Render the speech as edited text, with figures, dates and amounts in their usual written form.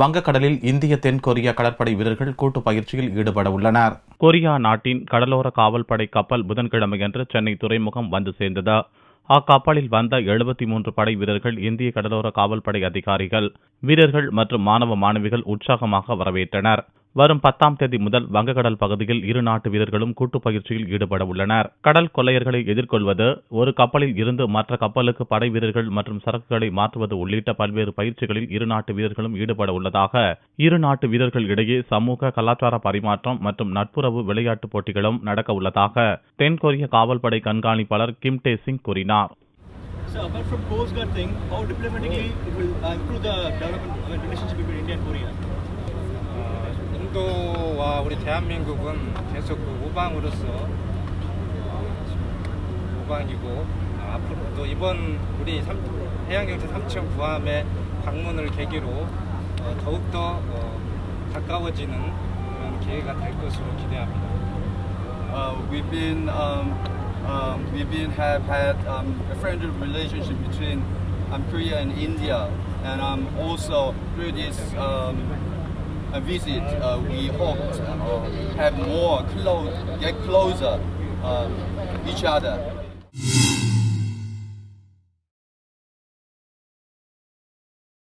வங்கக்கடலில் இந்திய தென்கொரிய கடற்படை வீரர்கள் கூட்டு பயிற்சியில் ஈடுபட உள்ளனர். கொரியா நாட்டின் கடலோர காவல்படை கப்பல் புதன்கிழமையன்று சென்னை துறைமுகம் வந்து சேர்ந்தது. அக்கப்பலில் வந்த 73 படை வீரர்கள் இந்திய கடலோர காவல்படை அதிகாரிகள், வீரர்கள் மற்றும் மாணவ மாணவிகள் உற்சாகமாக வரவேற்றனர். வரும் 10ஆம் தேதி முதல் வங்கக்கடல் பகுதியில் இரு நாட்டு வீரர்களும் கூட்டு பயிற்சியில் ஈடுபட உள்ளனர். கடல் கொள்ளையர்களை எதிர்கொள்வது, ஒரு கப்பலில் இருந்து மற்ற கப்பலுக்கு படை வீரர்கள் மற்றும் சரக்குகளை மாற்றுவது உள்ளிட்ட பல்வேறு பயிற்சிகளில் இரு நாட்டு வீரர்களும் ஈடுபட உள்ளதாக இரு நாட்டு வீரர்கள் இடையே சமூக கலாச்சார பரிமாற்றம் மற்றும் நட்புறவு விளையாட்டு போட்டிகளும் நடக்க உள்ளதாக தென்கொரிய காவல்படை கண்காணிப்பாளர் கிம் டே சிங் கூறினார். So apart from Coast Guard thing, how diplomatically it will improve the development relationship between India and Korea? 인도와 우리 대한민국은 계속 우방으로서 우방이고 앞으로도 이번 우리 해양경제 3층 구함의 방문을 계기로 더욱더 가까워지는 그런 기회가 될 것으로 기대합니다. We've have had a friendly relationship between Korea and India, and also through this visit, we hope have more get closer each other.